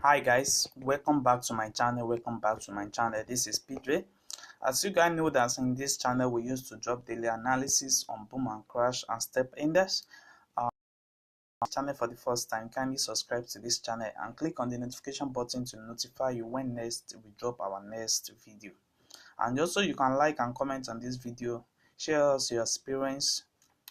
Hi guys, welcome back to my channel. This is PJ. As you guys know that in this channel we used to drop daily analysis on boom and crash and step index. Channel for the first time, kindly subscribe to this channel and click on the notification button to notify you when next we drop our next video. And also you can like and comment on this video, share us your experience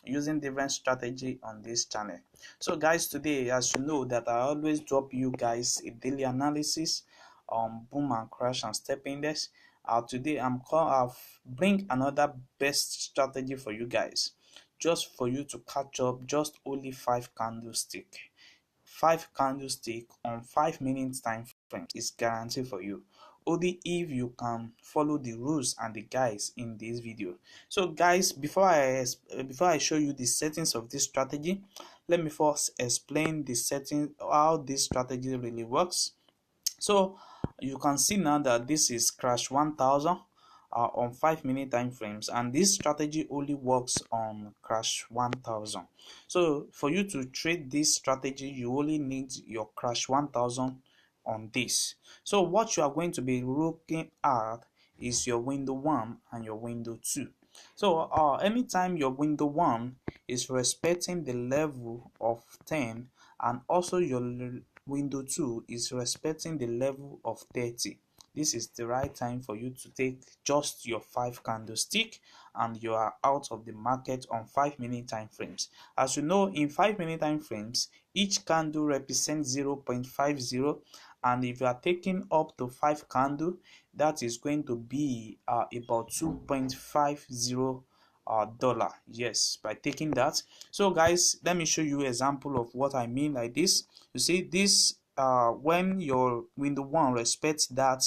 using different strategy on this channel. So guys, today, as you know that I always drop you guys a daily analysis on boom and crash and step index. Today I've bring another best strategy for you guys, just for you to catch up. Just only 5 candlestick on 5 minutes time frame is guaranteed for you, only if you can follow the rules and the guides in this video. So guys, before I show you the settings of this strategy, let me first explain the setting, how this strategy really works. So you can see now that this is crash 1000 on 5 minute time frames, and this strategy only works on crash 1000. So for you to trade this strategy, you only need your crash 1000 on this. So what you are going to be looking at is your window 1 and your window 2. So anytime your window 1 is respecting the level of 10, and also your window 2 is respecting the level of 30, this is the right time for you to take just your 5 candlestick and you are out of the market on 5 minute time frames. As you know, in 5 minute time frames, each candle represents 0.50, and if you are taking up to 5 candle, that is going to be about 2.50 dollar. Yes, by taking that. So guys, let me show you example of what I mean like this. You see this, when your window 1 respects that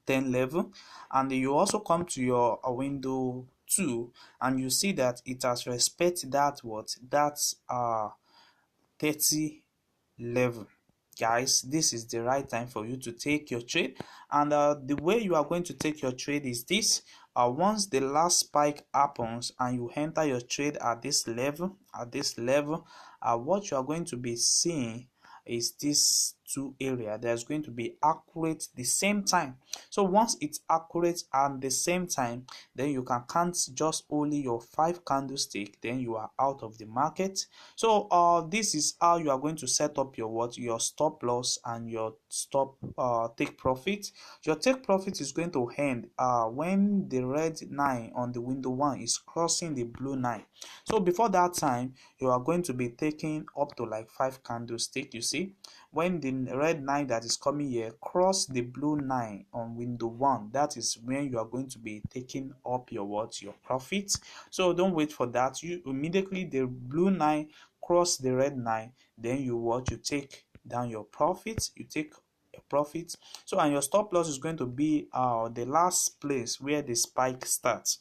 10 level, and you also come to your window 2 and you see that it has respect that 30 level. Guys, this is the right time for you to take your trade, and the way you are going to take your trade is this. Once the last spike happens and you enter your trade at this level, what you are going to be seeing is this two area that's going to be accurate the same time. So once it's accurate and the same time, then you can count just only your 5 candlestick, then you are out of the market. So this is how you are going to set up your stop loss and your stop take profit. Your take profit is going to end when the red 9 on the window 1 is crossing the blue 9. So before that time, you are going to be taking up to like 5 candlestick. You see, when the red 9 that is coming here cross the blue 9 on window 1, that is when you are going to be taking up your profit. So don't wait for that. You immediately the blue 9 cross the red 9, then you take down your profit. You take your profit. So and your stop loss is going to be the last place where the spike starts.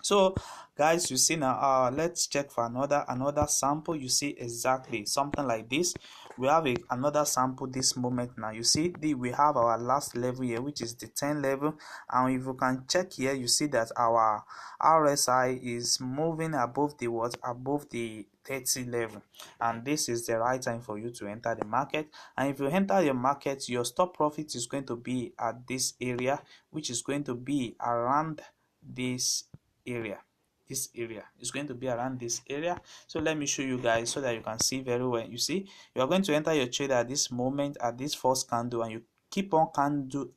So guys, you see now, let's check for another sample. You see exactly something like this. We have another sample this moment. Now you see we have our last level here, which is the 10 level, and if you can check here, you see that our RSI is moving above the 30 level, and this is the right time for you to enter the market. And if you enter your market, your stop profit is going to be at this area, which is going to be around this area. This area is going to be around this area. So let me show you guys so that you can see very well. You see, you are going to enter your trade at this moment, at this first candle, and you keep on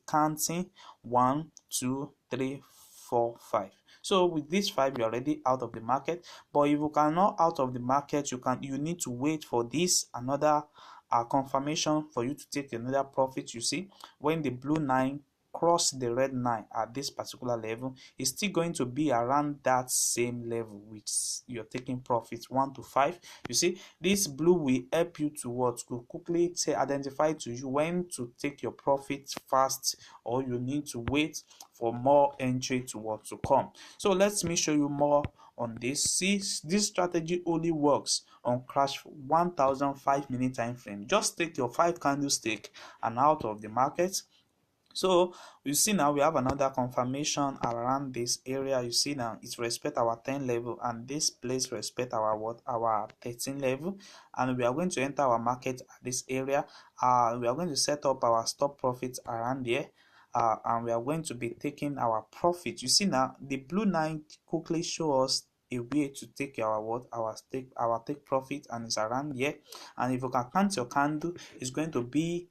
counting 1 2 3 4 5. So with this 5, you're already out of the market. But if you cannot out of the market, you need to wait for this another confirmation for you to take another profit. You see, when the blue 9 cross the red 9 at this particular level, is still going to be around that same level which you're taking profits 1 to 5. You see, this blue will help you to quickly identify to you when to take your profits fast, or you need to wait for more entry to come. So let me show you more on this. See, this strategy only works on crash 1000 5 minute time frame. Just take your 5 candlestick and out of the market. So you see now we have another confirmation around this area. You see now it respect our 10 level, and this place respect our what, our 13 level, and we are going to enter our market at this area. We are going to set up our stop profits around here. And we are going to be taking our profit. You see now the blue line quickly show us a way to take our what, our take profit, and it's around here. And if you can count your candle, it's going to be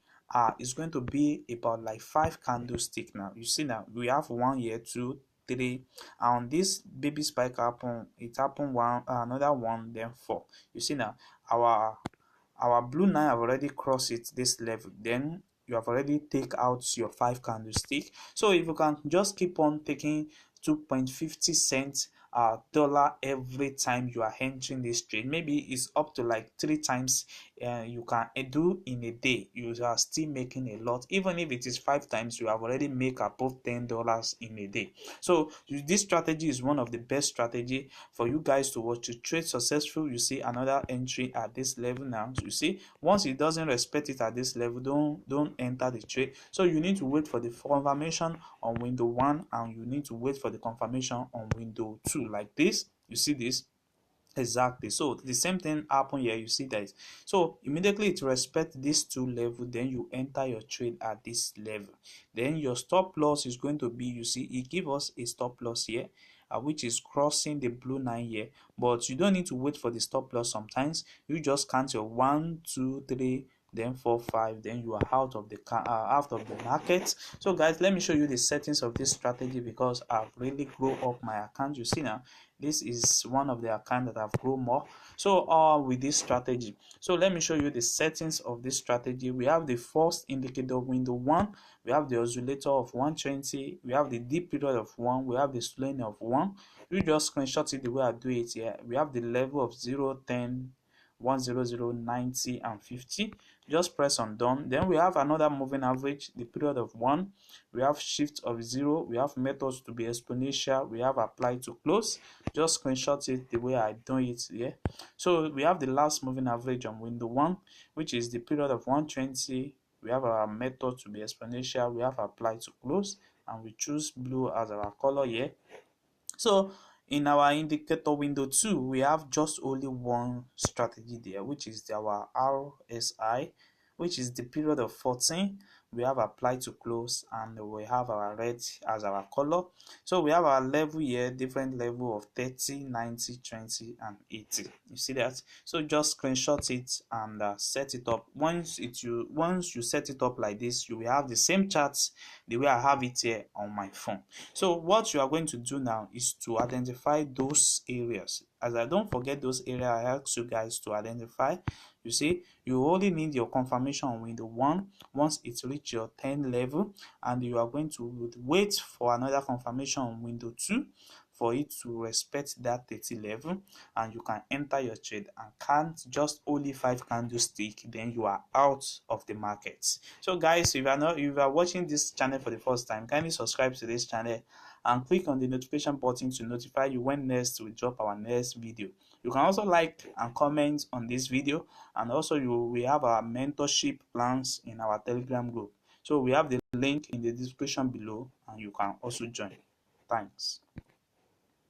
about like 5 candlestick. Now you see now we have 1 here, 2, 3, and this baby spike happen, it happened one, another one, then 4. You see now our blue line have already crossed it this level, then you have already take out your 5 candlestick. So if you can just keep on taking 2.50 cents dollar every time you are entering this trade, maybe it's up to like 3 times you can do in a day, you are still making a lot. Even if it is 5 times, you have already make above $10 in a day. So this strategy is one of the best strategy for you guys to watch to trade successful. You see another entry at this level. Now you see once it doesn't respect it at this level, don't enter the trade. So you need to wait for the confirmation on window 1, and you need to wait for the confirmation on window 2, like this. You see this. Exactly. So the same thing happen here. You see that. So immediately it respect these 2 level, then you enter your trade at this level. Then your stop loss is going to be, you see, it give us a stop loss here, which is crossing the blue line here. But you don't need to wait for the stop loss. Sometimes you just count your 1, 2, 3, then 4, 5, then you are out of the market. So guys, let me show you the settings of this strategy, because I've really grow up my account. You see now this is one of the account that have grown more. So with this strategy, so let me show you the settings of this strategy. We have the first indicator window 1, we have the oscillator of 120, we have the deep period of 1, we have the slowing of 1. You just screenshot it the way I do it here. We have the level of 0, 10, 100, 90, and 50. Just press on done. Then we have another moving average, the period of 1, we have shift of 0, we have methods to be exponential, we have apply to close. Just screenshot it the way I do it here. So we have the last moving average on window 1, which is the period of 120. We have our method to be exponential, we have apply to close, and we choose blue as our color here. So in our indicator window 2, we have just only one strategy there, which is our RSI, which is the period of 14. We have apply to close, and we have our red as our color. So we have our level here, different level of 30, 90, 20, and 80. You see that? So just screenshot it and set it up. Once you set it up like this, you will have the same charts the way I have it here on my phone. So what you are going to do now is to identify those areas. As I don't forget those areas, I ask you guys to identify. You see, you only need your confirmation on window 1 once it reach your 10 level, and you are going to wait for another confirmation on window 2 for it to respect that 30 level, and you can enter your trade and count just only 5 candlestick, then you are out of the market. So guys, if you are watching this channel for the first time, kindly subscribe to this channel and click on the notification button to notify you when next we drop our next video. You can also like and comment on this video, and also we have our mentorship plans in our Telegram group. So we have the link in the description below, and you can also join. Thanks.